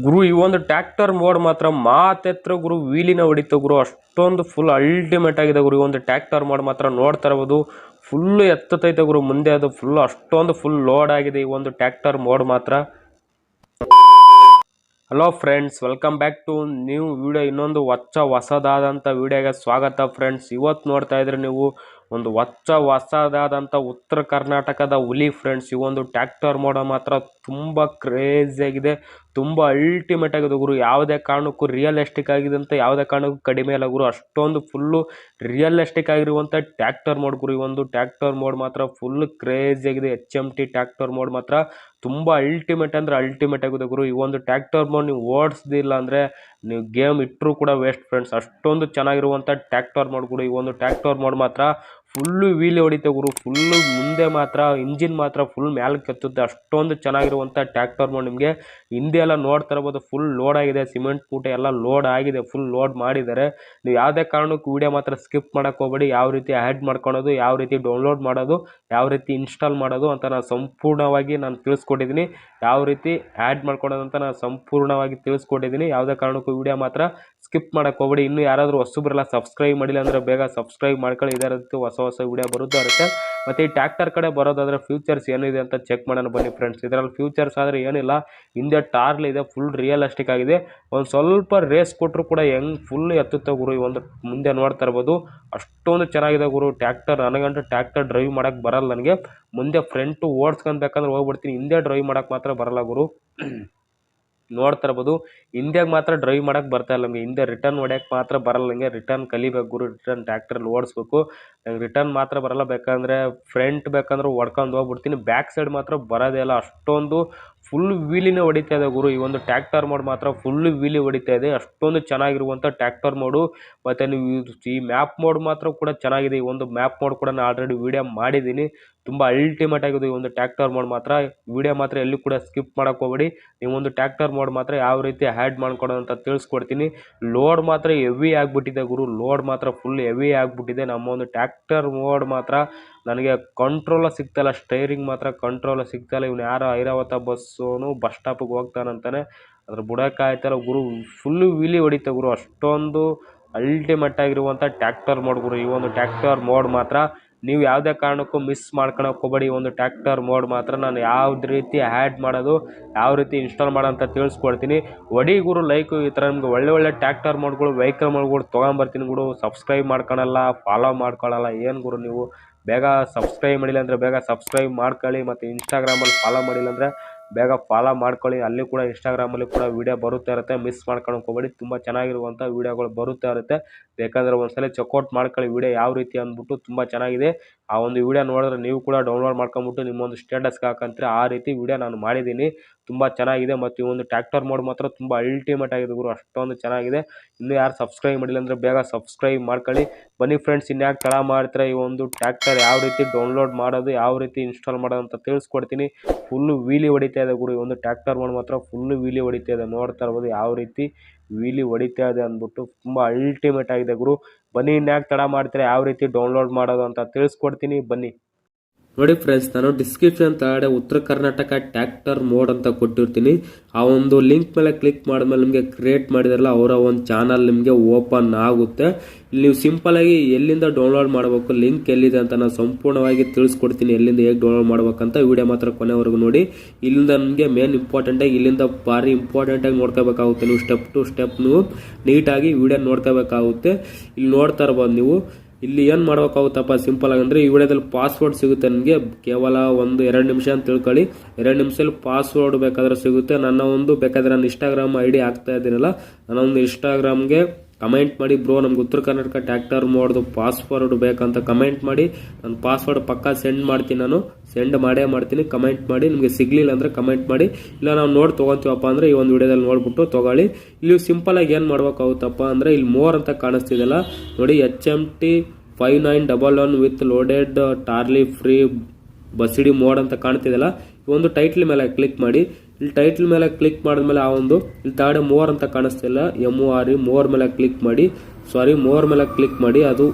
ಗುರು ಈ ಒಂದು tractor mode ಮಾತ್ರ ಮಾತೆತ್ರ ಗುರು ವೀಲಿನ ಹೊಡಿತ ಗುರು. ಅಷ್ಟೊಂದು ಫುಲ್ ಅಲ್ಟಿಮೇಟ್ ಆಗಿದೆ ಗುರು. ಈ ಒಂದು ಟ್ರ್ಯಾಕ್ಟರ್ ಮೋಡ್ ಮಾತ್ರ ನೋಡ್ತಾ ಇರ್ಬೋದು. ಫುಲ್ ಎತ್ತತೈತೆ ಗುರು ಮುಂದೆ, ಅದು ಫುಲ್ ಅಷ್ಟೊಂದು ಫುಲ್ ಲೋಡ್ ಆಗಿದೆ ಈ ಒಂದು ಟ್ರ್ಯಾಕ್ಟರ್ ಮೋಡ್ ಮಾತ್ರ. Hello friends, welcome back to new video. ಇನ್ನೊಂದು ಹೊಸದಾದಂಥ ವಿಡಿಯೋಗೆ ಸ್ವಾಗತ ಫ್ರೆಂಡ್ಸ್. ಇವತ್ತು ನೋಡ್ತಾ ಇದ್ರೆ ನೀವು ಒಂದು ಹೊಸದಾದಂಥ ಉತ್ತರ ಕರ್ನಾಟಕದ ಹುಲಿ ಫ್ರೆಂಡ್ಸ್. ಈ ಒಂದು ಟ್ರ್ಯಾಕ್ಟರ್ ಮೋಡ್ ಮಾತ್ರ ತುಂಬ ಕ್ರೇಜಿ ಆಗಿದೆ, ತುಂಬ ಅಲ್ಟಿಮೇಟ್ ಆಗಿದೆ ಗುರು. ಯಾವುದೇ ಕಾರಣಕ್ಕೂ ರಿಯಲಿಸ್ಟಿಕ್ ಆಗಿದೆ ಅಂತ ಯಾವುದೇ ಕಾರಣಕ್ಕೂ ಕಡಿಮೆ ಇಲ್ಲ ಗುರು. ಅಷ್ಟೊಂದು ಫುಲ್ಲು ರಿಯಲಿಸ್ಟಿಕ್ ಆಗಿರುವಂಥ ಟ್ರ್ಯಾಕ್ಟರ್ ಮೋಡ್ ಗುರು. ಈ ಒಂದು ಟ್ರ್ಯಾಕ್ಟರ್ ಮೋಡ್ ಮಾತ್ರ ಫುಲ್ ಕ್ರೇಜಿ ಆಗಿದೆ. HMT ಟ್ರ್ಯಾಕ್ಟರ್ ಮೋಡ್ ಮಾತ್ರ ತುಂಬ ಅಲ್ಟಿಮೇಟ್ ಅಂದರೆ ಅಲ್ಟಿಮೇಟ್ ಆಗಿದೆ ಗುರು. ಈ ಒಂದು ಟ್ರ್ಯಾಕ್ಟರ್ ಮೋಡ್ ನೀವು ಓಡಿಸ್ದಿಲ್ಲ ಅಂದರೆ ನೀವು ಗೇಮ್ ಇಟ್ಟರೂ ಕೂಡ ವೇಸ್ಟ್ ಫ್ರೆಂಡ್ಸ್. ಅಷ್ಟೊಂದು ಚೆನ್ನಾಗಿರುವಂಥ ಟ್ರ್ಯಾಕ್ಟರ್ ಮೋಡ್ ಗುರು. ಈ ಒಂದು ಟ್ರ್ಯಾಕ್ಟರ್ ಮೋಡ್ ಮಾತ್ರ ಫುಲ್ಲು ವೀಲಿ ಹೊಡಿತೆ ಗುರು. ಫುಲ್ಲು ಮುಂದೆ ಮಾತ್ರ ಇಂಜಿನ್ ಮಾತ್ರ ಫುಲ್ ಮ್ಯಾಲಕ್ಕೆ ಎತ್ತುತ್ತೆ. ಅಷ್ಟೊಂದು ಚೆನ್ನಾಗಿರುವಂಥ ಟ್ರ್ಯಾಕ್ಟರ್ ಮೋಡ್. ನಿಮಗೆ ಹಿಂದೆ ಎಲ್ಲ ನೋಡ್ತಾ ಇರ್ಬೋದು, ಫುಲ್ ಲೋಡ್ ಆಗಿದೆ. ಸಿಮೆಂಟ್ ಮೂಟೆ ಎಲ್ಲ ಲೋಡ್ ಆಗಿದೆ, ಫುಲ್ ಲೋಡ್ ಮಾಡಿದ್ದಾರೆ. ನೀವು ಯಾವುದೇ ಕಾರಣಕ್ಕೂ ವಿಡಿಯೋ ಮಾತ್ರ ಸ್ಕಿಪ್ ಮಾಡೋಕ್ಕೆ ಹೋಗಬೇಡಿ. ಯಾವ ರೀತಿ ಆ್ಯಡ್ ಮಾಡ್ಕೊಳೋದು, ಯಾವ ರೀತಿ ಡೌನ್ಲೋಡ್ ಮಾಡೋದು, ಯಾವ ರೀತಿ ಇನ್ಸ್ಟಾಲ್ ಮಾಡೋದು ಅಂತ ನಾನು ಸಂಪೂರ್ಣವಾಗಿ ತಿಳಿಸ್ಕೊಟ್ಟಿದ್ದೀನಿ. ಯಾವ ರೀತಿ ಆ್ಯಡ್ ಮಾಡ್ಕೊಳೋದು ಅಂತ ನಾನು ಸಂಪೂರ್ಣವಾಗಿ ತಿಳಿಸ್ಕೊಟ್ಟಿದ್ದೀನಿ. ಯಾವುದೇ ಕಾರಣಕ್ಕೂ ವಿಡಿಯೋ ಮಾತ್ರ ಸ್ಕಿಪ್ ಮಾಡೋಕ್ಕೆ ಹೋಗಬೇಡಿ. ಇನ್ನೂ ಯಾರಾದರೂ ಹೊಸಬ್ರೆಲ್ಲ ಸಬ್ಸ್ಕ್ರೈಬ್ ಮಾಡಿಲ್ಲ ಅಂದರೆ ಬೇಗ ಸಬ್ಸ್ಕ್ರೈಬ್ ಮಾಡ್ಕೊಳ್ಳಿ. ಇದೇ ರೀತಿ ಹೊಸ ವಿಡಿಯೋ ಬರುತ್ತೆ ಇರುತ್ತೆ. ಮತ್ತು ಈ ಟ್ರ್ಯಾಕ್ಟರ್ ಕಡೆ ಬರೋದಾದರೆ ಫ್ಯೂಚರ್ಸ್ ಏನಿದೆ ಅಂತ ಚೆಕ್ ಮಾಡೋಣ ಬನ್ನಿ ಫ್ರೆಂಡ್ಸ್. ಇದರಲ್ಲಿ ಫ್ಯೂಚರ್ಸ್ ಆದರೆ ಏನಿಲ್ಲ, ಹಿಂದೆ ಟಾರ್ಲ್ ಇದೆ, ಫುಲ್ ರಿಯಲಿಸ್ಟಿಕ್ ಆಗಿದೆ. ಒಂದು ಸ್ವಲ್ಪ ರೇಸ್ ಕೊಟ್ಟರು ಕೂಡ ಹೆಂಗೆ ಫುಲ್ ಎತ್ತುತ್ತೆ ಗುರು. ಈ ಒಂದು ಮುಂದೆ ನೋಡ್ತಾ ಇರ್ಬೋದು, ಅಷ್ಟೊಂದು ಚೆನ್ನಾಗಿದೆ ಗುರು ಟ್ರ್ಯಾಕ್ಟರ್. ನನಗಂತೂ ಟ್ರ್ಯಾಕ್ಟರ್ ಡ್ರೈವ್ ಮಾಡೋಕ್ಕೆ ಬರಲ್ಲ. ನನಗೆ ಮುಂದೆ ಫ್ರಂಟು ಓಡಿಸ್ಕೊಬೇಕಂದ್ರೆ ಹೋಗ್ಬಿಡ್ತೀನಿ, ಹಿಂದೆ ಡ್ರೈವ್ ಮಾಡೋಕ್ಕೆ ಮಾತ್ರ ಬರಲ್ಲ ಗುರು. ನೋಡ್ತಾ ಇರ್ಬೋದು, ಹಿಂದೆಗೆ ಮಾತ್ರ ಡ್ರೈವ್ ಮಾಡೋಕ್ಕೆ ಬರ್ತಾ ಇಲ್ಲ ನಮಗೆ. ಹಿಂದೆ ರಿಟರ್ನ್ ಹೊಡ್ಯೋಕ್ಕೆ ಮಾತ್ರ ಬರಲ್ಲ. ನನಗೆ ರಿಟರ್ನ್ ಕಲಿಬೇಕು ಗುರು. ರಿಟರ್ನ್ ಟ್ರ್ಯಾಕ್ಟ್ರಲ್ಲಿ ಓಡಿಸ್ಬೇಕು. ನಂಗೆ ರಿಟರ್ನ್ ಮಾತ್ರ ಬರಲ್ಲ. ಬೇಕಂದರೆ ಫ್ರಂಟ್ ಬೇಕಂದ್ರೆ ಹೊಡ್ಕೊಂಡು ಹೋಗ್ಬಿಡ್ತೀನಿ. ಬ್ಯಾಕ್ ಸೈಡ್ ಮಾತ್ರ ಬರೋದೇ ಇಲ್ಲ. ಅಷ್ಟೊಂದು ಫುಲ್ ವೀಲಿನೇ ಹೊಡಿತಾ ಇದೆ ಗುರು. ಈ ಒಂದು ಟ್ರ್ಯಾಕ್ಟರ್ ಮೋಡ್ ಮಾತ್ರ ಫುಲ್ ವೀಲಿ ಹೊಡಿತಾ ಇದೆ. ಅಷ್ಟೊಂದು ಚೆನ್ನಾಗಿರುವಂಥ ಟ್ರ್ಯಾಕ್ಟರ್ ಮೋಡು. ಮತ್ತು ನೀವು ಈ ಮ್ಯಾಪ್ ಮೋಡ್ ಮಾತ್ರ ಕೂಡ ಚೆನ್ನಾಗಿದೆ. ಈ ಒಂದು ಮ್ಯಾಪ್ ಮೋಡ್ ಕೂಡ ನಾನು ಆಲ್ರೆಡಿ ವೀಡಿಯೋ ಮಾಡಿದ್ದೀನಿ. ತುಂಬ ಅಲ್ಟಿಮೇಟ್ ಆಗಿದೆ ಈ ಒಂದು ಟ್ರ್ಯಾಕ್ಟರ್ ಮೋಡ್ ಮಾತ್ರ. ವಿಡಿಯೋ ಮಾತ್ರ ಎಲ್ಲೂ ಕೂಡ ಸ್ಕಿಪ್ ಮಾಡೋಕ್ಕೆ ಹೋಗಬೇಡಿ. ನೀವು ಒಂದು ಟ್ರ್ಯಾಕ್ಟರ್ ಮೋಡ್ ಮಾತ್ರ ಯಾವ ರೀತಿ ಆ್ಯಡ್ ಮಾಡ್ಕೊಡೋದು ಅಂತ ತಿಳಿಸ್ಕೊಡ್ತೀನಿ. ಲೋಡ್ ಮಾತ್ರ ಹೆವಿ ಆಗಿಬಿಟ್ಟಿದೆ ಗುರು. ಲೋಡ್ ಮಾತ್ರ ಫುಲ್ ಹೆವಿ ಆಗಿಬಿಟ್ಟಿದೆ. ನಮ್ಮ ಒಂದು ಟ್ರ್ಯಾಕ್ಟರ್ ಮೋಡ್ ಮಾತ್ರ ನನಗೆ ಕಂಟ್ರೋಲ ಸಿಗ್ತಾಯಿಲ್ಲ. ಸ್ಟೈರಿಂಗ್ ಮಾತ್ರ ಕಂಟ್ರೋಲ ಸಿಗ್ತಾಯಿಲ್ಲ. ಇವನು ಯಾರೋ ಐರಾವತ ಬಸ್ಸೋನು ಬಸ್ ಸ್ಟಾಪಿಗೆ ಹೋಗ್ತಾನಂತಾನೆ, ಅದ್ರ ಬುಡಕ್ಕಾಯ್ತಲ್ಲ ಗುರು. ಫುಲ್ಲು ವೀಲಿ ಹೊಡಿತೆ ಗುರು. ಅಷ್ಟೊಂದು ಅಲ್ಟಿಮೇಟ್ ಆಗಿರುವಂಥ ಟ್ರ್ಯಾಕ್ಟರ್ ಮೋಡ್ ಗುರು. ಈ ಒಂದು ಟ್ರ್ಯಾಕ್ಟರ್ ಮೋಡ್ ಮಾತ್ರ ನೀವು ಯಾವುದೇ ಕಾರಣಕ್ಕೂ ಮಿಸ್ ಮಾಡ್ಕೊಳಕ್ಕೆ ಹೋಗಬೇಡಿ. ಈ ಒಂದು ಟ್ರ್ಯಾಕ್ಟರ್ ಮೋಡ್ ಮಾತ್ರ ನಾನು ಯಾವ ರೀತಿ ಆ್ಯಡ್ ಮಾಡೋದು, ಯಾವ ರೀತಿ ಇನ್ಸ್ಟಾಲ್ ಮಾಡೋ ಅಂತ ತಿಳಿಸ್ಕೊಡ್ತೀನಿ. ಒಡಿ ಗುರು ಲೈಕು. ಈ ಥರ ನಿಮ್ಗೆ ಒಳ್ಳೆ ಟ್ರ್ಯಾಕ್ಟರ್ ಮೋಡ್ಗಳು, ವೆಹಿಕಲ್ ಮೋಡ್ಗಳು ತೊಗೊಂಬರ್ತೀನಿ ಗುರು. ಸಬ್ಸ್ಕ್ರೈಬ್ ಮಾಡ್ಕೊಳಲ್ಲ, ಫಾಲೋ ಮಾಡ್ಕೊಳ್ಳಲ್ಲ, ಏನು ಗುರು ನೀವು? ಬೇಗ ಸಬ್ಸ್ಕ್ರೈಬ್ ಮಾಡಿಲ್ಲ ಅಂದರೆ ಬೇಗ ಸಬ್ಸ್ಕ್ರೈಬ್ ಮಾಡ್ಕೊಳ್ಳಿ. ಮತ್ತು ಇನ್ಸ್ಟಾಗ್ರಾಮಲ್ಲಿ ಫಾಲೋ ಮಾಡಿಲ್ಲ ಅಂದರೆ ಬೇಗ ಫಾಲೋ ಮಾಡ್ಕೊಳ್ಳಿ. ಅಲ್ಲಿ ಕೂಡ ಇನ್ಸ್ಟಾಗ್ರಾಮಲ್ಲಿ ಕೂಡ ವೀಡಿಯೋ ಬರುತ್ತಾ ಇರುತ್ತೆ. ಮಿಸ್ ಮಾಡ್ಕೊಳಕ್ಕೆ ಹೋಗಬೇಡಿ. ತುಂಬ ಚೆನ್ನಾಗಿರುವಂಥ ವೀಡಿಯೋಗಳು ಬರುತ್ತಾ ಇರುತ್ತೆ. ಬೇಕಾದರೆ ಒಂದ್ಸಲ ಚೆಕ್ಔಟ್ ಮಾಡ್ಕೊಳ್ಳಿ ವೀಡಿಯೋ ಯಾವ ರೀತಿ ಅಂದ್ಬಿಟ್ಟು. ತುಂಬ ಚೆನ್ನಾಗಿದೆ. ಆ ಒಂದು ವೀಡಿಯೋ ನೋಡಿದ್ರೆ ನೀವು ಕೂಡ ಡೌನ್ಲೋಡ್ ಮಾಡ್ಕೊಂಬಿಟ್ಟು ನಿಮ್ಮೊಂದು ಸ್ಟೇಟಸ್ಗೆ ಹಾಕಂತೀರ. ಆ ರೀತಿ ವೀಡಿಯೋ ನಾನು ಮಾಡಿದ್ದೀನಿ. ತುಂಬ ಚೆನ್ನಾಗಿದೆ. ಮತ್ತು ಈ ಒಂದು ಟ್ರ್ಯಾಕ್ಟರ್ ಮೋಡ್ ಮಾತ್ರ ತುಂಬ ಅಲ್ಟಿಮೇಟ್ ಆಗಿದೆ ಗುರು. ಅಷ್ಟೊಂದು ಚೆನ್ನಾಗಿದೆ. ಇನ್ನೂ ಯಾರು ಸಬ್ಸ್ಕ್ರೈಬ್ ಮಾಡಿಲ್ಲ ಅಂದರೆ ಬೇಗ ಸಬ್ಸ್ಕ್ರೈಬ್ ಮಾಡ್ಕೊಳ್ಳಿ. ಬನ್ನಿ ಫ್ರೆಂಡ್ಸ್, ಇನ್ಯಾಕೆ ತಡ ಮಾಡ್ತಾರೆ. ಈ ಒಂದು ಟ್ರ್ಯಾಕ್ಟರ್ ಯಾವ ರೀತಿ ಡೌನ್ಲೋಡ್ ಮಾಡೋದು, ಯಾವ ರೀತಿ ಇನ್ಸ್ಟಾಲ್ ಮಾಡೋದು ಅಂತ ತಿಳಿಸ್ಕೊಡ್ತೀನಿ. ಫುಲ್ಲು ವೀಲಿ ಹೊಡಿತಾ ಇದೆ ಗುರು. ಈ ಒಂದು ಟ್ರ್ಯಾಕ್ಟರ್ ಮೋಡ್ ಮಾತ್ರ ಫುಲ್ಲು ವೀಲಿ ಹೊಡಿತಾ ಇದೆ. ನೋಡ್ತಾ ಇರ್ಬೋದು ಯಾವ ರೀತಿ ವೀಲಿ ಹೊಡಿತಾ ಇದೆ ಅಂದ್ಬಿಟ್ಟು. ತುಂಬ ಅಲ್ಟಿಮೇಟ್ ಆಗಿದೆ ಗುರು. ಬನ್ನಿ, ಇನ್ಯಾಕೆ ತಡ ಮಾಡ್ತಾರೆ, ಯಾವ ರೀತಿ ಡೌನ್ಲೋಡ್ ಮಾಡೋದು ಅಂತ ತಿಳಿಸ್ಕೊಡ್ತೀನಿ. ಬನ್ನಿ ನೋಡಿ ಫ್ರೆಂಡ್ಸ್, ನಾನು ಡಿಸ್ಕ್ರಿಪ್ಷನ್ ತಳಗಡೆ ಉತ್ತರ ಕರ್ನಾಟಕ ಟ್ರ್ಯಾಕ್ಟರ್ ಮೋಡ್ ಅಂತ ಕೊಟ್ಟಿರ್ತೀನಿ. ಆ ಒಂದು ಲಿಂಕ್ ಮೇಲೆ ಕ್ಲಿಕ್ ಮಾಡಿದ್ಮೇಲೆ ನಿಮಗೆ ಕ್ರಿಯೇಟ್ ಮಾಡಿದಾರಲ್ಲ ಅವರ ಒಂದು ಚಾನಲ್ ನಿಮಗೆ ಓಪನ್ ಆಗುತ್ತೆ. ಇಲ್ಲಿ ನೀವು ಸಿಂಪಲಾಗಿ ಎಲ್ಲಿಂದ ಡೌನ್ಲೋಡ್ ಮಾಡಬೇಕು, ಲಿಂಕ್ ಎಲ್ಲಿದೆ ಅಂತ ನಾನು ಸಂಪೂರ್ಣವಾಗಿ ತಿಳಿಸ್ಕೊಡ್ತೀನಿ. ಎಲ್ಲಿಂದ ಹೇಗೆ ಡೌನ್ಲೋಡ್ ಮಾಡ್ಬೇಕಂತ ವಿಡಿಯೋ ಮಾತ್ರ ಕೊನೆವರೆಗೂ ನೋಡಿ. ಇಲ್ಲಿಂದ ನಿಮಗೆ ಮೇನ್ ಇಂಪಾರ್ಟೆಂಟಾಗಿ ಇಲ್ಲಿಂದ ಭಾರಿ ಇಂಪಾರ್ಟೆಂಟಾಗಿ ನೋಡ್ಕೋಬೇಕಾಗುತ್ತೆ. ನೀವು ಸ್ಟೆಪ್ ಟು ಸ್ಟೆಪ್ ನೀವು ನೀಟಾಗಿ ವಿಡಿಯೋ ನೋಡ್ಕೋಬೇಕಾಗುತ್ತೆ. ಇಲ್ಲಿ ನೋಡ್ತಾ ಇರ್ಬೋದು ನೀವು. ಇಲ್ಲಿ ಏನು ಮಾಡ್ಬೇಕಾಗುತ್ತಪ್ಪ ಸಿಂಪಲ್ ಆಗಿ ಅಂದರೆ ಈ ವಿಡಿಯೋದಲ್ಲಿ ಪಾಸ್ವರ್ಡ್ ಸಿಗುತ್ತೆ ನನಗೆ. ಕೇವಲ 1-2 ನಿಮಿಷ ಅಂತ ತಿಳ್ಕೊಳ್ಳಿ. 2 ನಿಮಿಷದಲ್ಲಿ ಪಾಸ್ವರ್ಡ್ ಬೇಕಾದ್ರೆ ಸಿಗುತ್ತೆ. ಬೇಕಾದ್ರೆ ನಾನು ಇನ್ಸ್ಟಾಗ್ರಾಮ್ ID ಹಾಕ್ತಾ ಇದ್ದೀನಲ್ಲ, ನನ್ನೊಂದು ಇನ್ಸ್ಟಾಗ್ರಾಮ್ಗೆ ಕಮೆಂಟ್ ಮಾಡಿ, ಬ್ರೋ ನಮ್ಗೆ ಉತ್ತರ ಕರ್ನಾಟಕ ಟ್ರ್ಯಾಕ್ಟರ್ ಮೋಡ್ದು ಪಾಸ್ವರ್ಡ್ ಬೇಕಂತ ಕಮೆಂಟ್ ಮಾಡಿ. ನಾನು ಪಾಸ್ವರ್ಡ್ ಪಕ್ಕ ಸೆಂಡ್ ಮಾಡ್ತೀನಿ. ನಾನು ಸೆಂಡ್ ಮಾಡೇ ಮಾಡ್ತೀನಿ. ಕಮೆಂಟ್ ಮಾಡಿ. ನಿಮಗೆ ಸಿಗಲಿಲ್ಲ ಅಂದರೆ ಕಮೆಂಟ್ ಮಾಡಿ. ಇಲ್ಲ ನಾವು ನೋಡಿ ತೊಗೊತೀವಪ್ಪ ಅಂದರೆ ಈ ಒಂದು ವಿಡಿಯೋದಲ್ಲಿ ನೋಡ್ಬಿಟ್ಟು ತೊಗೊಳ್ಳಿ. ಇಲ್ಲಿ ಸಿಂಪಲಾಗಿ ಏನು ಮಾಡ್ಬೇಕಾಗುತ್ತಪ್ಪ ಅಂದರೆ ಇಲ್ಲಿ ಮೋರ್ ಅಂತ ಕಾಣಿಸ್ತಿದೆಯಲ್ಲ ನೋಡಿ, HMT 5911 with loaded trolley free ಬಸಿಡಿ ಮೋಡ್ ಅಂತ ಕಾಣ್ತಿದೆಯಲ್ಲ, ಈ ಒಂದು ಟೈಟ್ಲ್ ಮೇಲೆ ಕ್ಲಿಕ್ ಮಾಡಿ. ಇಲ್ಲಿ ಟೈಟ್ಲ್ ಮೇಲೆ ಕ್ಲಿಕ್ ಮಾಡಿದ್ಮೇಲೆ ಆ ಒಂದು ಇಲ್ಲಿ ತಾಡೆ ಮೋರ್ ಅಂತ ಕಾಣಿಸ್ತಿಲ್ಲ, MORE ಮೋರ್ ಮೇಲೆ ಕ್ಲಿಕ್ ಮಾಡಿ. ಮೋರ್ ಮೇಲೆ ಕ್ಲಿಕ್ ಮಾಡಿ. ಅದು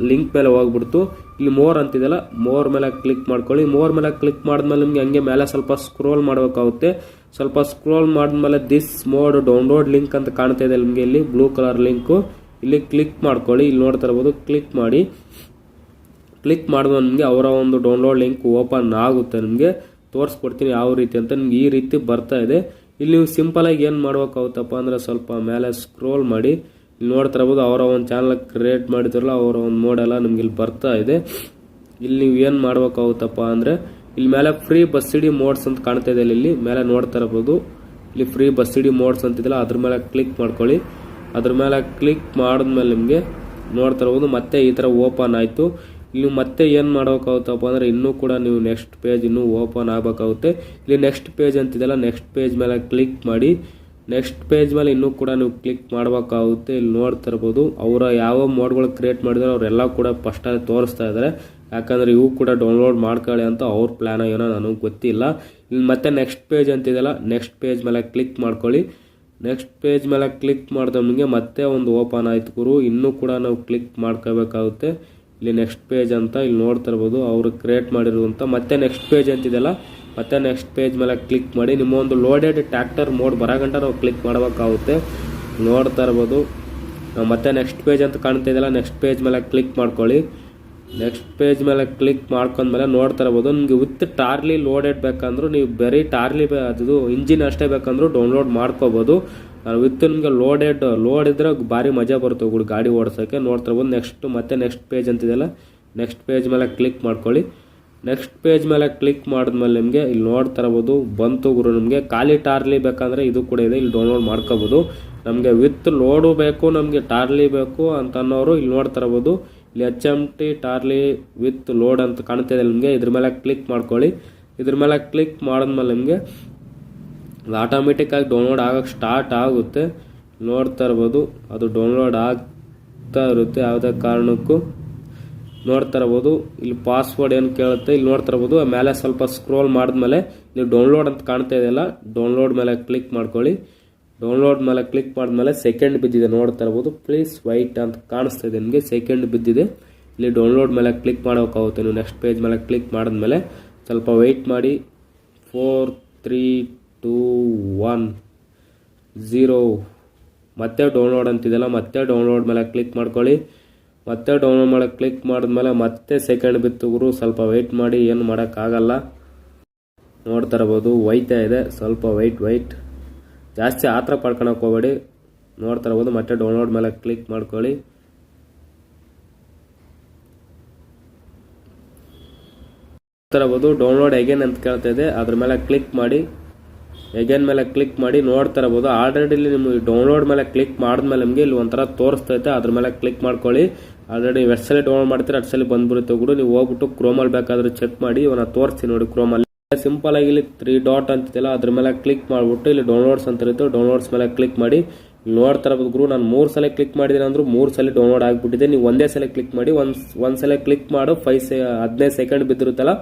ಲಿಂಕ್ ಮೇಲೆ ಹೋಗ್ಬಿಡ್ತು ಇಲ್ಲಿ ಮೋರ್ ಅಂತಿದೆಯಲ್ಲ ಮೋರ್ ಮೇಲೆ ಕ್ಲಿಕ್ ಮಾಡ್ಕೊಳ್ಳಿ. ಮೋರ್ ಮೇಲೆ ಕ್ಲಿಕ್ ಮಾಡಿದ್ಮೇಲೆ ನಿಮ್ಗೆ ಹಂಗೆ ಮೇಲೆ ಸ್ವಲ್ಪ ಸ್ಕ್ರೋಲ್ ಮಾಡಬೇಕಾಗುತ್ತೆ. ಸ್ವಲ್ಪ ಸ್ಕ್ರೋಲ್ ಮಾಡಿದ್ಮೇಲೆ ದಿಸ್ ಮೋಡ್ ಡೌನ್ಲೋಡ್ ಲಿಂಕ್ ಅಂತ ಕಾಣ್ತಾ ಇದೆ ನಿಮಗೆ ಇಲ್ಲಿ ಬ್ಲೂ ಕಲರ್ ಲಿಂಕು. ಇಲ್ಲಿ ಕ್ಲಿಕ್ ಮಾಡ್ಕೊಳ್ಳಿ. ಇಲ್ಲಿ ನೋಡ್ತಾ ಇರ್ಬೋದು ಕ್ಲಿಕ್ ಮಾಡಿ. ಕ್ಲಿಕ್ ಮಾಡಿದ್ಮೇಲೆ ನಿಮಗೆ ಅವರ ಒಂದು ಡೌನ್ಲೋಡ್ ಲಿಂಕ್ ಓಪನ್ ಆಗುತ್ತೆ. ನಿಮಗೆ ತೋರಿಸ್ಕೊಡ್ತೀನಿ ಯಾವ ರೀತಿ ಅಂತ. ನಿಮ್ಗೆ ಈ ರೀತಿ ಬರ್ತಾ ಇದೆ. ಇಲ್ಲಿ ನೀವು ಸಿಂಪಲ್ ಆಗಿ ಏನು ಮಾಡ್ಬೇಕಾಗುತ್ತಪ್ಪ ಅಂದ್ರೆ ಸ್ವಲ್ಪ ಮೇಲೆ ಸ್ಕ್ರೋಲ್ ಮಾಡಿ. ಇಲ್ಲಿ ನೋಡ್ತಾ ಇರ್ಬೋದು ಅವರ ಒಂದು ಚಾನಲ್ ಕ್ರಿಯೇಟ್ ಮಾಡಿದ್ರಲ್ಲ ಅವರ ಒಂದು ಮೋಡೆಲ್ಲ ನಿಮ್ಗೆ ಇಲ್ಲಿ ಬರ್ತಾ ಇದೆ. ಇಲ್ಲಿ ನೀವು ಏನು ಮಾಡ್ಬೇಕಾಗುತ್ತಪ್ಪ ಅಂದ್ರೆ ಇಲ್ಲಿ ಮೇಲೆ ಫ್ರೀ ಬಸ್ಸಿಡಿ ಮೋಡ್ಸ್ ಅಂತ ಕಾಣ್ತಾ ಇದೆ. ಇಲ್ಲಿ ಮೇಲೆ ನೋಡ್ತಾ ಇರ್ಬೋದು ಇಲ್ಲಿ ಫ್ರೀ ಬಸ್ಸಿಡಿ ಮೋಡ್ಸ್ ಅಂತಿದೆಯಲ್ಲ ಅದ್ರ ಮೇಲೆ ಕ್ಲಿಕ್ ಮಾಡ್ಕೊಳ್ಳಿ. ಅದ್ರ ಮೇಲೆ ಕ್ಲಿಕ್ ಮಾಡಿದ್ಮೇಲೆ ನಿಮಗೆ ನೋಡ್ತಾ ಇರ್ಬೋದು ಮತ್ತೆ ಈ ಥರ ಓಪನ್ ಆಯಿತು. ಇಲ್ಲಿ ಮತ್ತೆ ಏನು ಮಾಡ್ಬೇಕಾಗುತ್ತಪ್ಪ ಅಂದ್ರೆ ಇನ್ನೂ ಕೂಡ ನೀವು ನೆಕ್ಸ್ಟ್ ಪೇಜ್ ಇನ್ನೂ ಓಪನ್ ಆಗಬೇಕಾಗುತ್ತೆ. ಇಲ್ಲಿ ನೆಕ್ಸ್ಟ್ ಪೇಜ್ ಅಂತಿದೆಯಲ್ಲ ನೆಕ್ಸ್ಟ್ ಪೇಜ್ ಮೇಲೆ ಕ್ಲಿಕ್ ಮಾಡಿ. ನೆಕ್ಸ್ಟ್ ಪೇಜ್ ಮೇಲೆ ಇನ್ನೂ ಕೂಡ ನೀವು ಕ್ಲಿಕ್ ಮಾಡಬೇಕಾಗುತ್ತೆ. ಇಲ್ಲಿ ನೋಡ್ತಾ ಇರ್ಬೋದು ಅವರ ಯಾವ ಮೋಡ್ಗಳು ಕ್ರಿಯೇಟ್ ಮಾಡಿದ್ರೆ ಅವರೆಲ್ಲ ಕೂಡ ಫಸ್ಟಲ್ಲಿ ತೋರಿಸ್ತಾ ಇದ್ದಾರೆ. ಯಾಕಂದರೆ ಇವು ಕೂಡ ಡೌನ್ಲೋಡ್ ಮಾಡ್ಕೊಳ್ಳಿ ಅಂತ ಅವ್ರ ಪ್ಲ್ಯಾನ್ ಏನೋ ನನಗೆ ಗೊತ್ತಿಲ್ಲ. ಇಲ್ಲಿ ಮತ್ತೆ ನೆಕ್ಸ್ಟ್ ಪೇಜ್ ಅಂತಿದೆಯಲ್ಲ ನೆಕ್ಸ್ಟ್ ಪೇಜ್ ಮೇಲೆ ಕ್ಲಿಕ್ ಮಾಡ್ಕೊಳ್ಳಿ. ನೆಕ್ಸ್ಟ್ ಪೇಜ್ ಮೇಲೆ ಕ್ಲಿಕ್ ಮಾಡಿದ ನಮಗೆ ಮತ್ತೆ ಒಂದು ಓಪನ್ ಆಯ್ತು ಗುರು. ಇನ್ನೂ ಕೂಡ ನಾವು ಕ್ಲಿಕ್ ಮಾಡ್ಕೋಬೇಕಾಗುತ್ತೆ. ಇಲ್ಲಿ ನೆಕ್ಸ್ಟ್ ಪೇಜ್ ಅಂತ ಇಲ್ಲಿ ನೋಡ್ತಾ ಇರ್ಬೋದು ಅವರು ಕ್ರಿಯೇಟ್ ಮಾಡಿರುವಂಥ ಮತ್ತೆ ನೆಕ್ಸ್ಟ್ ಪೇಜ್ ಅಂತಿದೆಯಲ್ಲ ಮತ್ತೆ ನೆಕ್ಸ್ಟ್ ಪೇಜ್ ಮೇಲೆ ಕ್ಲಿಕ್ ಮಾಡಿ. ನಿಮ್ಮ ಒಂದು ಲೋಡೆಡ್ ಟ್ರ್ಯಾಕ್ಟರ್ ಮೋಡ್ ಬರೋಗಂಟ ನಾವು ಕ್ಲಿಕ್ ಮಾಡಬೇಕಾಗುತ್ತೆ. ನೋಡ್ತಾ ಇರ್ಬೋದು ಮತ್ತೆ ನೆಕ್ಸ್ಟ್ ಪೇಜ್ ಅಂತ ಕಾಣ್ತಾ ಇದೆಯಲ್ಲ ನೆಕ್ಸ್ಟ್ ಪೇಜ್ ಮೇಲೆ ಕ್ಲಿಕ್ ಮಾಡ್ಕೊಳ್ಳಿ. ನೆಕ್ಸ್ಟ್ ಪೇಜ್ ಮೇಲೆ ಕ್ಲಿಕ್ ಮಾಡ್ಕೊಂಡ್ಮೇಲೆ ನೋಡ್ತಾ ಇರ್ಬೋದು ನಿಮಗೆ ವಿತ್ ಟಾರ್ಲಿ ಲೋಡೆಡ್ ಬೇಕಂದ್ರೂ ನೀವು ಬರೀ ಟಾರ್ಲಿ ಅದು ಇಂಜಿನ್ ಅಷ್ಟೇ ಬೇಕಂದ್ರೂ ಡೌನ್ಲೋಡ್ ಮಾಡ್ಕೋಬೋದು. ವಿತ್ ನಿಮಗೆ ಲೋಡ್ ಇದ್ರೆ ಭಾರಿ ಮಜಾ ಬರುತ್ತೆ ಗಾಡಿ ಓಡಿಸೋಕ್ಕೆ. ನೋಡ್ತಾ ಇರ್ಬೋದು ಮತ್ತೆ ನೆಕ್ಸ್ಟ್ ಪೇಜ್ ಅಂತಿದೆಯಲ್ಲ ನೆಕ್ಸ್ಟ್ ಪೇಜ್ ಮೇಲೆ ಕ್ಲಿಕ್ ಮಾಡ್ಕೊಳ್ಳಿ. ನೆಕ್ಸ್ಟ್ ಪೇಜ್ ಮೇಲೆ ಕ್ಲಿಕ್ ಮಾಡಿದ್ಮೇಲೆ ನಿಮಗೆ ಇಲ್ಲಿ ನೋಡ್ತಾ ಇರ್ಬೋದು ಬಂತು ಗುರು. ನಿಮಗೆ ಖಾಲಿ ಟಾರ್ಲಿ ಬೇಕಂದ್ರೆ ಇದು ಕೂಡ ಇದೆ ಇಲ್ಲಿ ಡೌನ್ಲೋಡ್ ಮಾಡ್ಕೋಬೋದು. ನಮಗೆ ವಿತ್ ಲೋಡು ಬೇಕು ನಮಗೆ ಟಾರ್ಲಿ ಬೇಕು ಅಂತ ಅನ್ನೋರು ಇಲ್ಲಿ ನೋಡ್ತಾ ಇರ್ಬೋದು ಇಲ್ಲಿ HMT ಟಾರ್ಲಿ ವಿತ್ ಲೋಡ್ ಅಂತ ಕಾಣ್ತಾ ಇದೆ ನಿಮಗೆ. ಇದ್ರ ಮೇಲೆ ಕ್ಲಿಕ್ ಮಾಡ್ಕೊಳ್ಳಿ. ಇದ್ರ ಮೇಲೆ ಕ್ಲಿಕ್ ಮಾಡಿದ್ಮೇಲೆ ನಿಮಗೆ ಆಟೋಮೆಟಿಕ್ ಆಗಿ ಡೌನ್ಲೋಡ್ ಆಗೋಕ್ಕೆ ಸ್ಟಾರ್ಟ್ ಆಗುತ್ತೆ. ನೋಡ್ತಾ ಇರ್ಬೋದು ಅದು ಡೌನ್ಲೋಡ್ ಆಗ್ತಾ ಇರುತ್ತೆ ಯಾವುದೇ ಕಾರಣಕ್ಕೂ. ನೋಡ್ತಾ ಇರ್ಬೋದು ಇಲ್ಲಿ ಪಾಸ್ವರ್ಡ್ ಏನು ಕೇಳುತ್ತೆ ಇಲ್ಲಿ ನೋಡ್ತಾ ಇರ್ಬೋದು. ಮೇಲೆ ಸ್ವಲ್ಪ ಸ್ಕ್ರೋಲ್ ಮಾಡಿದ್ಮೇಲೆ ಇಲ್ಲಿ ಡೌನ್ಲೋಡ್ ಅಂತ ಕಾಣ್ತಾ ಇದೆಯಲ್ಲ ಡೌನ್ಲೋಡ್ ಮೇಲೆ ಕ್ಲಿಕ್ ಮಾಡ್ಕೊಳ್ಳಿ. ಡೌನ್ಲೋಡ್ ಮೇಲೆ ಕ್ಲಿಕ್ ಮಾಡಿದ್ಮೇಲೆ ಸೆಕೆಂಡ್ ಬಿದ್ದಿದೆ ನೋಡ್ತಾ ಇರ್ಬೋದು. ಪ್ಲೀಸ್ ವೈಟ್ ಅಂತ ಕಾಣಿಸ್ತಾ ಇದೆ ನಿಮಗೆ ಸೆಕೆಂಡ್ ಬಿದ್ದಿದೆ. ಇಲ್ಲಿ ಡೌನ್ಲೋಡ್ ಮೇಲೆ ಕ್ಲಿಕ್ ಮಾಡೋಕ್ಕಾಗುತ್ತೆ. ನೀವು ನೆಕ್ಸ್ಟ್ ಪೇಜ್ ಮೇಲೆ ಕ್ಲಿಕ್ ಮಾಡಿದ್ಮೇಲೆ ಸ್ವಲ್ಪ ವೆಯ್ಟ್ ಮಾಡಿ. 4 3 2 1 0 ಮತ್ತೆ ಡೌನ್ಲೋಡ್ ಅಂತಿದೆಯಲ್ಲ ಮತ್ತೆ ಡೌನ್ಲೋಡ್ ಮೇಲೆ ಕ್ಲಿಕ್ ಮಾಡ್ಕೊಳ್ಳಿ. ಮತ್ತೆ ಡೌನ್ಲೋಡ್ ಮೇಲೆ ಕ್ಲಿಕ್ ಮಾಡಿದ್ಮೇಲೆ ಮತ್ತೆ ಸೆಕೆಂಡ್ ಬಿತ್ತು ಗುರು. ಸ್ವಲ್ಪ ವೆಯ್ಟ್ ಮಾಡಿ ಏನು ಮಾಡೋಕ್ಕಾಗಲ್ಲ. ನೋಡ್ತಾ ಇರ್ಬೋದು ಹೋಯ್ತಾ ಇದೆ ಸ್ವಲ್ಪ ವೆಯ್ಟ್ ಜಾಸ್ತಿ ಆತ್ರ ಪಡ್ಕೊಳಕ್ಕೆ ಹೋಗಬೇಡಿ. ನೋಡ್ತಾ ಇರ್ಬೋದು ಮತ್ತೆ ಡೌನ್ಲೋಡ್ ಮೇಲೆ ಕ್ಲಿಕ್ ಮಾಡ್ಕೊಳ್ಳಿ. ನೋಡ್ತಾ ಇರ್ಬೋದು ಡೌನ್ಲೋಡ್ ಅಗೇನ್ ಅಂತ ಕೇಳ್ತಾ ಇದೆ ಅದ್ರ ಮೇಲೆ ಕ್ಲಿಕ್ ಮಾಡಿ. ಅಗೇನ್ ಮೇಲೆ ಕ್ಲಿಕ್ ಮಾಡಿ. ನೋಡ್ತಾ ಇರ್ಬೋದು ಆಲ್ರೆಡಿ ಇಲ್ಲಿ ನಿಮಗೆ ಡೌನ್ಲೋಡ್ ಮೇಲೆ ಕ್ಲಿಕ್ ಮಾಡಿದ್ಮೇಲೆ ನಿಮಗೆ ಇಲ್ಲಿ ಒಂಥರ ತೋರಿಸ್ತೈತೆ ಅದ್ರ ಮೇಲೆ ಕ್ಲಿಕ್ ಮಾಡ್ಕೊಳ್ಳಿ. ಆಲ್ರೆಡಿ ವೆಬ್ಸೈಟ್ ಡೌನ್ಲೋಡ್ ಮಾಡ್ತೀರಾ ಅಡ್ಸಲ್ಲಿ ಬಂದ್ಬಿಡುತ್ತೆ ಕೂಡ. ನೀವು ಹೋಗ್ಬಿಟ್ಟು ಕ್ರೋಮಲ್ಲಿ ಬೇಕಾದ್ರೆ ಚೆಕ್ ಮಾಡಿ. ಇವನ್ನ ತೋರಿಸ್ತೀನಿ ನೋಡಿ ಕ್ರೋಮಲ್ಲಿ ಸಿಂಪಲ್ ಆಗಿ ಇಲ್ಲಿ 3 ಡಾಟ್ ಅಂತಿದೆಯಲ್ಲ ಅದ್ರ ಮೇಲೆ ಕ್ಲಿಕ್ ಮಾಡಿಬಿಟ್ಟು ಇಲ್ಲಿ ಡೌನ್ಲೋಡ್ಸ್ ಅಂತ ಇರುತ್ತೆ ಡೌನ್ಲೋಡ್ಸ್ ಮೇಲೆ ಕ್ಲಿಕ್ ಮಾಡಿ. ನೋಡ್ತಾ ಇರ್ಬೋದು ಗುರು ನಾನು 3 ಸಲ ಕ್ಲಿಕ್ ಮಾಡಿದ್ದೀನಿ ಅಂದ್ರೂ 3 ಸಲ ಡೌನ್ಲೋಡ್ ಆಗಿಬಿಟ್ಟಿದೆ. ನೀವು ಒಂದೇ ಸಲ ಕ್ಲಿಕ್ ಮಾಡಿ ಒಂದ್ ಸಲ ಕ್ಲಿಕ್ ಮಾಡು 15 ಸೆಕೆಂಡ್ ಬಿದ್ದಿರುತ್ತಲ್ಲ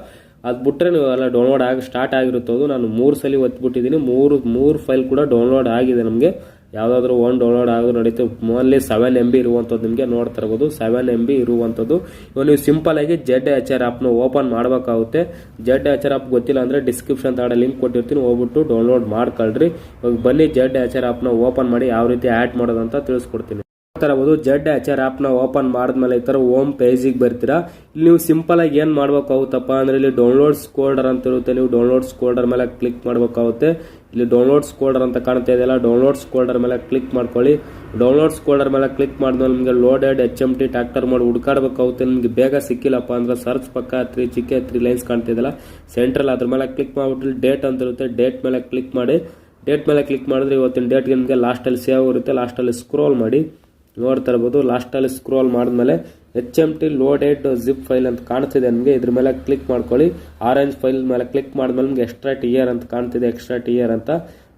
ಅದು ಬಿಟ್ಟರೆ ನೀವು ಎಲ್ಲ ಡೌನ್ಲೋಡ್ ಆಗಿ ಸ್ಟಾರ್ಟ್ ಆಗಿರುತ್ತದು. ನಾನು 3 ಸಲ ಒತ್ಬಿಟ್ಟಿದ್ದೀನಿ. ಮೂರು ಫೈಲ್ ಕೂಡ ಡೌನ್ಲೋಡ್ ಆಗಿದೆ. ನಮಗೆ ಯಾವುದಾದ್ರೂ ಒಂದು ಡೌನ್ಲೋಡ್ ಆಗೋದು ನಡೀತು. ಓನ್ಲಿ 7 MB ಇರುವಂಥದ್ದು ನಿಮಗೆ ನೋಡ್ತಾ ಇರ್ಬೋದು 7 MB ಇರುವಂಥದ್ದು. ಇವಾಗ ನೀವು ಸಿಂಪಲ್ ಆಗಿ ZArchiver ಆ್ಯಪ್ನ ಓಪನ್ ಮಾಡಬೇಕಾಗುತ್ತೆ. ZArchiver ಆ್ಯಪ್ ಗೊತ್ತಿಲ್ಲ ಅಂದರೆ ಡಿಸ್ಕ್ರಿಪ್ಷನ್ ತಾಡ ಲಿಂಕ್ ಕೊಟ್ಟಿರ್ತೀನಿ ಹೋಗ್ಬಿಟ್ಟು ಡೌನ್ಲೋಡ್ ಮಾಡ್ಕೊಳ್ರಿ. ಇವಾಗ ಬನ್ನಿ ZArchiver ಆ್ಯಪ್ನ ಓಪನ್ ಮಾಡಿ ಯಾವ ರೀತಿ ಆ್ಯಡ್ ಮಾಡೋದು ಅಂತ ತಿಳಿಸ್ಕೊಡ್ತೀನಿ. ZArchiver ಆ್ಯಪ್ನ ಓಪನ್ ಮಾಡಿದ್ಮೇಲೆ ಈ ಥರ ಹೋಮ್ ಪೇಜಿಗೆ ಬರ್ತೀರಾ. ಇಲ್ಲಿ ನೀವು ಸಿಂಪಲ್ ಆಗಿ ಏನು ಮಾಡ್ಬೇಕಾಗುತ್ತಪ್ಪ ಅಂದ್ರೆ ಇಲ್ಲಿ ಡೌನ್ಲೋಡ್ಸ್ ಫೋಲ್ಡರ್ ಅಂತ ಇರುತ್ತೆ. ನೀವು ಡೌನ್ಲೋಡ್ಸ್ ಫೋಲ್ಡರ್ ಮೇಲೆ ಕ್ಲಿಕ್ ಮಾಡಬೇಕಾಗುತ್ತೆ. ಇಲ್ಲಿ ಡೌನ್ಲೋಡ್ಸ್ ಫೋಲ್ಡರ್ ಅಂತ ಕಾಣ್ತಾ ಇದೆಯಲ್ಲ ಡೌನ್ಲೋಡ್ಸ್ ಫೋಲ್ಡರ್ ಮೇಲೆ ಕ್ಲಿಕ್ ಮಾಡ್ಕೊಳ್ಳಿ. ಡೌನ್ಲೋಡ್ಸ್ ಫೋಲ್ಡರ್ ಮೇಲೆ ಕ್ಲಿಕ್ ಮಾಡಿದ್ಮೇಲೆ ನಿಮಗೆ ಲೋಡೆಡ್ HMT ಟ್ರ್ಯಾಕ್ಟರ್ ಮಾಡಿ ಹುಡುಕಾಡಬೇಕಾಗುತ್ತೆ. ನಿಮಗೆ ಬೇಗ ಸಿಕ್ಕಿಲ್ಲಪ್ಪ ಅಂದ್ರೆ ಸರ್ಚ್ ಪಕ್ಕ 3 ಲೈನ್ಸ್ ಕಾಣ್ತಾ ಇದೆಯಲ್ಲ ಸೆಂಟ್ರಲ್ ಅದ್ರ ಮೇಲೆ ಕ್ಲಿಕ್ ಮಾಡಿಬಿಟ್ಟು ಡೇಟ್ ಅಂತ ಇರುತ್ತೆ ಡೇಟ್ ಮೇಲೆ ಕ್ಲಿಕ್ ಮಾಡಿ. ಡೇಟ್ ಮೇಲೆ ಕ್ಲಿಕ್ ಮಾಡಿದ್ರೆ ಇವತ್ತಿನ ಡೇಟ್ಗೆ ನಿಮಗೆ ಲಾಸ್ಟಲ್ಲಿ ಸೇವ್ ಇರುತ್ತೆ. ಲಾಸ್ಟಲ್ಲಿ ಸ್ಕ್ರೋಲ್ ಮಾಡಿ. ನೋಡ್ತಾ ಇರ್ಬೋದು ಲಾಸ್ಟಲ್ಲಿ ಸ್ಕ್ರೋಲ್ ಮಾಡಿದ್ಮೇಲೆ HMT ಲೋಡೆಡ್ ಜಿಪ್ ಫೈಲ್ ಅಂತ ಕಾಣ್ತಿದೆ ನಿಮಗೆ. ಇದ್ರ ಮೇಲೆ ಕ್ಲಿಕ್ ಮಾಡ್ಕೊಳ್ಳಿ. ಆರೆಂಜ್ ಫೈಲ್ ಮೇಲೆ ಕ್ಲಿಕ್ ಮಾಡಿದ್ಮೇಲೆ ನಿಮಗೆ ಎಕ್ಸ್ಟ್ರಾಕ್ಟ್ ಇಯರ್ ಅಂತ ಕಾಣ್ತಿದೆ ಎಕ್ಸ್ಟ್ರಾಕ್ಟ್ ಇಯರ್ ಅಂತ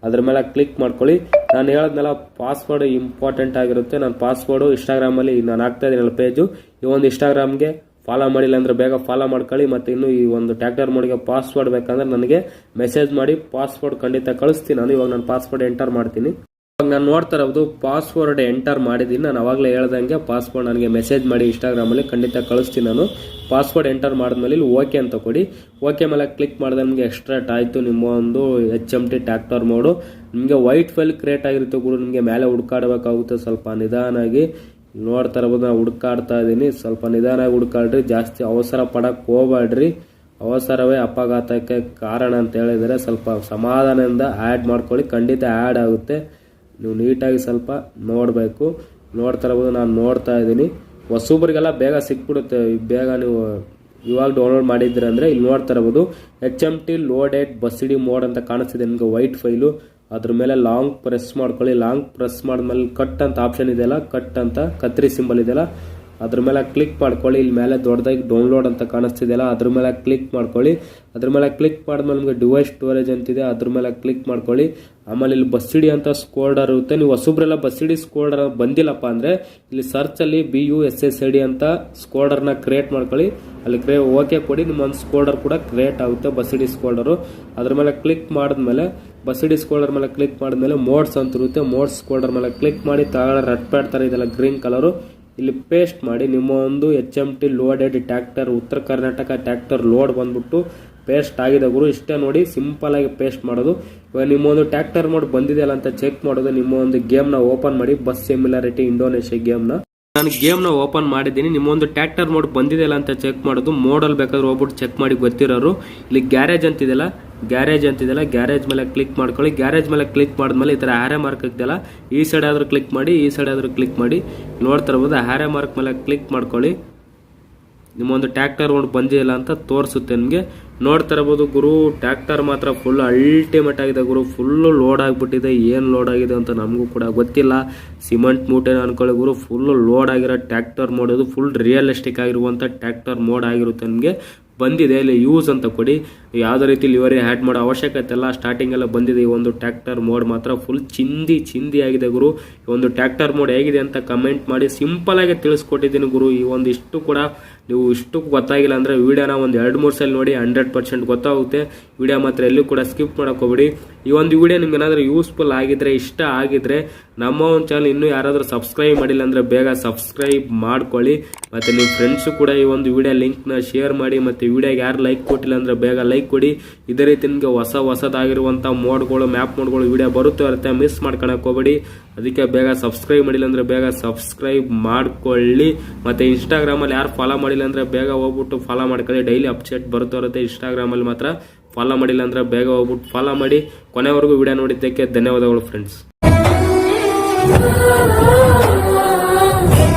ಅದ್ರ ಮೇಲೆ ಕ್ಲಿಕ್ ಮಾಡ್ಕೊಳ್ಳಿ. ನಾನು ಹೇಳಿದ್ನಲ್ಲ ಪಾಸ್ವರ್ಡ್ ಇಂಪಾರ್ಟೆಂಟ್ ಆಗಿರುತ್ತೆ. ನಾನು ಪಾಸ್ವರ್ಡು ಇನ್ಸ್ಟಾಗ್ರಾಮಲ್ಲಿ ನಾನು ಹಾಕ್ತಾ ಇದ್ದೀನಲ್ಲ ಪೇಜು ಈ ಒಂದು ಇನ್ಸ್ಟಾಗ್ರಾಮ್ಗೆ ಫಾಲೋ ಮಾಡಿಲ್ಲ ಅಂದರೆ ಬೇಗ ಫಾಲೋ ಮಾಡ್ಕೊಳ್ಳಿ. ಮತ್ತು ಇನ್ನು ಈ ಒಂದು ಟ್ರ್ಯಾಕ್ಟರ್ ಮೋಡ್ಗೆ ಪಾಸ್ವರ್ಡ್ ಬೇಕಂದ್ರೆ ನನಗೆ ಮೆಸೇಜ್ ಮಾಡಿ ಪಾಸ್ವರ್ಡ್ ಖಂಡಿತ ಕಳಿಸ್ತೀನಿ. ನಾನು ಇವಾಗ ನಾನು ಪಾಸ್ವರ್ಡ್ ಎಂಟರ್ ಮಾಡ್ತೀನಿ. ನಾನು ನೋಡ್ತಾ ಇರೋದು ಪಾಸ್ವರ್ಡ್ ಎಂಟರ್ ಮಾಡಿದ್ದೀನಿ. ನಾನು ಅವಾಗಲೇ ಹೇಳ್ದಂಗೆ ಪಾಸ್ವರ್ಡ್ ನನಗೆ ಮೆಸೇಜ್ ಮಾಡಿ ಇನ್ಸ್ಟಾಗ್ರಾಮಲ್ಲಿ ಖಂಡಿತ ಕಳಿಸ್ತೀನಿ. ನಾನು ಪಾಸ್ವರ್ಡ್ ಎಂಟರ್ ಮಾಡಿದ್ಮೇಲೆ ಇಲ್ಲಿ ಓಕೆ ಅಂತ ಕೊಡಿ. ಓಕೆ ಮೇಲೆ ಕ್ಲಿಕ್ ಮಾಡಿದ್ರೆ ನಿಮಗೆ ಎಕ್ಸ್ಟ್ರಾಕ್ಟ್ ಆಯಿತು ನಿಮ್ಮ ಒಂದು HMT ಟ್ಯಾಕ್ಟರ್ ಮೋಡು. ನಿಮಗೆ ವೈಟ್ ಫೈಲ್ ಕ್ರಿಯೇಟ್ ಆಗಿರುತ್ತೆ ಗುರು. ನಿಮಗೆ ಮೇಲೆ ಹುಡ್ಕಾಡಬೇಕಾಗುತ್ತೆ. ಸ್ವಲ್ಪ ನಿಧಾನಾಗಿ ನೋಡ್ತಾ ಇರ್ಬೋದು. ನಾನು ಹುಡ್ಕಾಡ್ತಾ ಇದ್ದೀನಿ. ಸ್ವಲ್ಪ ನಿಧಾನಾಗಿ ಹುಡ್ಕಾಡ್ರಿ. ಜಾಸ್ತಿ ಅವಸರ ಪಡಕ್ಕೆ ಹೋಗ್ಬೇಡ್ರಿ. ಅವಸರವೇ ಅಪಘಾತಕ್ಕೆ ಕಾರಣ ಅಂತ ಹೇಳಿದರೆ ಸ್ವಲ್ಪ ಸಮಾಧಾನದಿಂದ ಆ್ಯಡ್ ಮಾಡ್ಕೊಳ್ಳಿ. ಖಂಡಿತ ಆ್ಯಡ್ ಆಗುತ್ತೆ. ನೀವು ನೀಟಾಗಿ ಸ್ವಲ್ಪ ನೋಡಬೇಕು. ನೋಡ್ತಾ ಇರ್ಬೋದು. ನಾನು ನೋಡ್ತಾ ಇದ್ದೀನಿ. ಹೊಸಬ್ರಿಗೆಲ್ಲ ಬೇಗ ಸಿಕ್ಬಿಡುತ್ತೆ. ಬೇಗ ನೀವು ಇವಾಗ ಡೌನ್ಲೋಡ್ ಮಾಡಿದ್ರೆ ಅಂದರೆ ಇಲ್ಲಿ ನೋಡ್ತಾ ಇರ್ಬೋದು HMT ಲೋಡೆಡ್ ಬಸ್ಸಿಡಿ ಮೋಡ್ ಅಂತ ಕಾಣಿಸ್ತಿದೆ ನಿಮಗೆ ವೈಟ್ ಫೈಲು. ಅದ್ರ ಮೇಲೆ ಲಾಂಗ್ ಪ್ರೆಸ್ ಮಾಡ್ಕೊಳ್ಳಿ. ಲಾಂಗ್ ಪ್ರೆಸ್ ಮಾಡಿದ್ಮೇಲೆ ಕಟ್ ಅಂತ ಆಪ್ಷನ್ ಇದೆಯಲ್ಲ, ಕಟ್ ಅಂತ ಕತ್ರಿ ಸಿಂಬಲ್ ಇದೆಯಲ್ಲ, ಅದ್ರ ಮೇಲೆ ಕ್ಲಿಕ್ ಮಾಡ್ಕೊಳ್ಳಿ. ಇಲ್ಲಿ ಮೇಲೆ ದೊಡ್ಡದಾಗಿ ಡೌನ್ಲೋಡ್ ಅಂತ ಕಾಣಿಸ್ತಿದೆಯಲ್ಲ, ಅದ್ರ ಮೇಲೆ ಕ್ಲಿಕ್ ಮಾಡ್ಕೊಳ್ಳಿ. ಅದ್ರ ಮೇಲೆ ಕ್ಲಿಕ್ ಮಾಡಿದ್ಮೇಲೆ ನಿಮಗೆ ಡಿವೈಸ್ ಸ್ಟೋರೇಜ್ ಅಂತಿದೆ, ಅದ್ರ ಮೇಲೆ ಕ್ಲಿಕ್ ಮಾಡ್ಕೊಳ್ಳಿ. ಆಮೇಲೆ ಇಲ್ಲಿ ಬಸ್ಸಿಡಿ ಅಂತ ಸ್ಕೋಲ್ಡರ್ ಇರುತ್ತೆ. ನೀವು ಹೊಸಬ್ರೆಲ್ಲ ಬಸ್ಸಿಡಿ ಸ್ಕೋಲ್ಡರ್ ಬಂದಿಲ್ಲಪ್ಪ ಅಂದರೆ ಇಲ್ಲಿ ಸರ್ಚಲ್ಲಿ BUSSID ಅಂತ ಸ್ಕೋಲ್ಡರ್ನ ಕ್ರಿಯೇಟ್ ಮಾಡ್ಕೊಳ್ಳಿ. ಅಲ್ಲಿ ಓಕೆ ಕೊಡಿ. ನಿಮ್ಮೊಂದು ಸ್ಕೋಲ್ಡರ್ ಕೂಡ ಕ್ರಿಯೇಟ್ ಆಗುತ್ತೆ, ಬಸ್ಸಿಡಿ ಸ್ಕೋಲ್ಡರು. ಅದ್ರ ಮೇಲೆ ಕ್ಲಿಕ್ ಮಾಡಿದ್ಮೇಲೆ ಬಸ್ಸಿಡಿ ಸ್ಕೋಲ್ಡರ್ ಮೇಲೆ ಕ್ಲಿಕ್ ಮಾಡಿದ್ಮೇಲೆ ಮೋಡ್ಸ್ ಅಂತ ಇರುತ್ತೆ. ಮೋಡ್ಸ್ ಸ್ಕೋಲ್ಡರ್ ಮೇಲೆ ಕ್ಲಿಕ್ ಮಾಡಿ ತಗೊಳ್ಳಿ. ರೆಡ್ ಪ್ಯಾಡ್ ಥರ ಇದೆಲ್ಲ ಗ್ರೀನ್ ಕಲರು, ಇಲ್ಲಿ ಪೇಸ್ಟ್ ಮಾಡಿ. ನಿಮ್ಮ ಒಂದು HMT ಲೋಡೆಡ್ ಟ್ಯಾಕ್ಟರ್ ಉತ್ತರ ಕರ್ನಾಟಕ ಟ್ಯಾಕ್ಟರ್ ಲೋಡ್ ಬಂದ್ಬಿಟ್ಟು ಪೇಸ್ಟ್ ಆಗಿದೆ ಗುರು. ಇಷ್ಟೇ ನೋಡಿ, ಸಿಂಪಲ್ ಆಗಿ ಪೇಸ್ಟ್ ಮಾಡೋದು. ಇವಾಗ ನಿಮ್ಮೊಂದು ಟ್ಯಾಕ್ಟರ್ ಮೋಡ್ ಬಂದಿದೆಯಲ್ಲ ಅಂತ ಚೆಕ್ ಮಾಡೋದು. ನಿಮ್ಮ ಒಂದು ಗೇಮ್ನ ಓಪನ್ ಮಾಡಿ, ಬಸ್ ಸಿಮ್ಯುಲಾರಿಟಿ ಇಂಡೋನೇಷ್ಯಾ ಗೇಮ್ನ. ನಾನು ಗೇಮ್ನ ಓಪನ್ ಮಾಡಿದ್ದೀನಿ. ನಿಮ್ಮೊಂದು ಟ್ಯಾಕ್ಟರ್ ಮೋಡ್ ಬಂದಿದೆಯಲ್ಲ ಅಂತ ಚೆಕ್ ಮಾಡೋದು. ಮೋಡಲ್ಲಿ ಬೇಕಾದ್ರೆ ಹೋಗ್ಬಿಟ್ಟು ಚೆಕ್ ಮಾಡಿ ಗೊತ್ತಿರೋರು. ಇಲ್ಲಿ ಗ್ಯಾರೇಜ್ ಅಂತಿದೆಯಲ್ಲ, ಗ್ಯಾರೇಜ್ ಮೇಲೆ ಕ್ಲಿಕ್ ಮಾಡ್ಕೊಳ್ಳಿ. ಗ್ಯಾರೇಜ್ ಮೇಲೆ ಕ್ಲಿಕ್ ಮಾಡಿದ್ಮೇಲೆ ಈ ಥರ ಹ್ಯಾರೆ ಮಾರ್ಕ್ ಇದೆಯಲ್ಲ, ಈ ಸೈಡ್ ಆದರೂ ಕ್ಲಿಕ್ ಮಾಡಿ, ಈ ಸೈಡ್ ಆದರೂ ಕ್ಲಿಕ್ ಮಾಡಿ. ನೋಡ್ತಾ ಇರ್ಬೋದು ಹ್ಯಾರೆ ಮಾರ್ಕ್ ಮೇಲೆ ಕ್ಲಿಕ್ ಮಾಡ್ಕೊಳ್ಳಿ. ನಿಮ್ಮೊಂದು ಟ್ಯಾಕ್ಟರ್ ಮೋಡ್ ಬಂದಿಲ್ಲ ಅಂತ ತೋರಿಸುತ್ತೆ ನಿಮಗೆ. ನೋಡ್ತಾ ಇರ್ಬೋದು ಗುರು, ಟ್ಯಾಕ್ಟರ್ ಮಾತ್ರ ಫುಲ್ ಅಲ್ಟಿಮೇಟ್ ಆಗಿದೆ ಗುರು. ಫುಲ್ಲು ಲೋಡ್ ಆಗಿಬಿಟ್ಟಿದೆ. ಏನು ಲೋಡ್ ಆಗಿದೆ ಅಂತ ನಮಗೂ ಕೂಡ ಗೊತ್ತಿಲ್ಲ. ಸಿಮೆಂಟ್ ಮೂಟೆನ ಅನ್ಕೊಳ್ಳಿ ಗುರು. ಫುಲ್ಲು ಲೋಡ್ ಆಗಿರೋ ಟ್ಯಾಕ್ಟರ್ ಮೋಡ್ ಇದು. ಫುಲ್ ರಿಯಲಿಸ್ಟಿಕ್ ಆಗಿರುವಂಥ ಟ್ಯಾಕ್ಟರ್ ಮೋಡ್ ಆಗಿರುತ್ತೆ ನಿಮಗೆ. ಬಂದಿದೆ. ಇಲ್ಲಿ ಯೂಸ್ ಅಂತ ಕೊಡಿ. ಯಾವುದೇ ರೀತಿ ಲಿವರಿ ಆ್ಯಡ್ ಮಾಡೋ ಅವಶ್ಯಕತೆ ಇಲ್ಲ. ಸ್ಟಾರ್ಟಿಂಗ್ ಎಲ್ಲ ಬಂದಿದೆ. ಈ ಒಂದು ಟ್ಯಾಕ್ಟರ್ ಮೋಡ್ ಮಾತ್ರ ಫುಲ್ ಚಿಂದಿ ಆಗಿದೆ ಗುರು. ಈ ಒಂದು ಟ್ಯಾಕ್ಟರ್ ಮೋಡ್ ಹೇಗಿದೆ ಅಂತ ಕಮೆಂಟ್ ಮಾಡಿ. ಸಿಂಪಲ್ ಆಗಿ ತಿಳಿಸ್ಕೊಟ್ಟಿದ್ದೀನಿ ಗುರು. ಈ ಒಂದು ಇಷ್ಟು ಕೂಡ ನೀವು ಇಷ್ಟು ಗೊತ್ತಾಗಿಲ್ಲ ಅಂದರೆ ವಿಡಿಯೋನ ಒಂದು 2-3 ಸಲ ನೋಡಿ, 100% ಗೊತ್ತಾಗುತ್ತೆ. ವಿಡಿಯೋ ಮಾತ್ರ ಎಲ್ಲೂ ಕೂಡ ಸ್ಕಿಪ್ ಮಾಡಕ್ಕೆ ಹೋಗ್ಬೇಡಿ. ಈ ಒಂದು ವಿಡಿಯೋ ನಿಮ್ಗೆ ಏನಾದರೂ ಯೂಸ್ಫುಲ್ ಆಗಿದ್ರೆ, ಇಷ್ಟ ಆಗಿದ್ರೆ, ನಮ್ಮ ಒಂದು ಚಾನಲ್ ಇನ್ನೂ ಯಾರಾದರೂ ಸಬ್ಸ್ಕ್ರೈಬ್ ಮಾಡಿಲ್ಲ ಅಂದರೆ ಬೇಗ ಸಬ್ಸ್ಕ್ರೈಬ್ ಮಾಡ್ಕೊಳ್ಳಿ. ಮತ್ತು ನಿಮ್ಮ ಫ್ರೆಂಡ್ಸು ಕೂಡ ಈ ಒಂದು ವಿಡಿಯೋ ಲಿಂಕ್ನ ಶೇರ್ ಮಾಡಿ. ಮತ್ತು ವಿಡಿಯೋಗೆ ಯಾರು ಲೈಕ್ ಕೊಟ್ಟಿಲ್ಲ ಅಂದರೆ ಬೇಗ ಲೈಕ್ ಕೊಡಿ. ಇದೇ ರೀತಿ ನಿಮಗೆ ಹೊಸದಾಗಿರುವಂಥ ಮೋಡ್ಗಳು, ಮ್ಯಾಪ್ ಮೋಡ್ಗಳು ವಿಡಿಯೋ ಇರುತ್ತೆ. ಮಿಸ್ ಮಾಡ್ಕೊಳಕ್ಕೆ ಹೋಗಬೇಡಿ. ಅದಕ್ಕೆ ಬೇಗ ಸಬ್ಸ್ಕ್ರೈಬ್ ಮಾಡಿಲ್ಲ ಅಂದರೆ ಬೇಗ ಸಬ್ಸ್ಕ್ರೈಬ್ ಮಾಡ್ಕೊಳ್ಳಿ. ಮತ್ತು ಇನ್ಸ್ಟಾಗ್ರಾಮಲ್ಲಿ ಯಾರು ಫಾಲೋ ಮಾಡಿಲ್ಲ ಅಂದರೆ ಬೇಗ ಹೋಗ್ಬಿಟ್ಟು ಫಾಲೋ ಮಾಡ್ಕೊಳ್ಳಿ. ಡೈಲಿ ಅಪ್ಡೇಟ್ ಇರುತ್ತೆ ಇನ್ಸ್ಟಾಗ್ರಾಮಲ್ಲಿ ಮಾತ್ರ. ಫಾಲೋ ಮಾಡಿಲ್ಲ ಅಂದರೆ ಬೇಗ ಹೋಗ್ಬಿಟ್ಟು ಫಾಲೋ ಮಾಡಿ. ಕೊನೆವರೆಗೂ ವಿಡಿಯೋ ನೋಡಿದ್ದಕ್ಕೆ ಧನ್ಯವಾದಗಳು ಫ್ರೆಂಡ್ಸ್.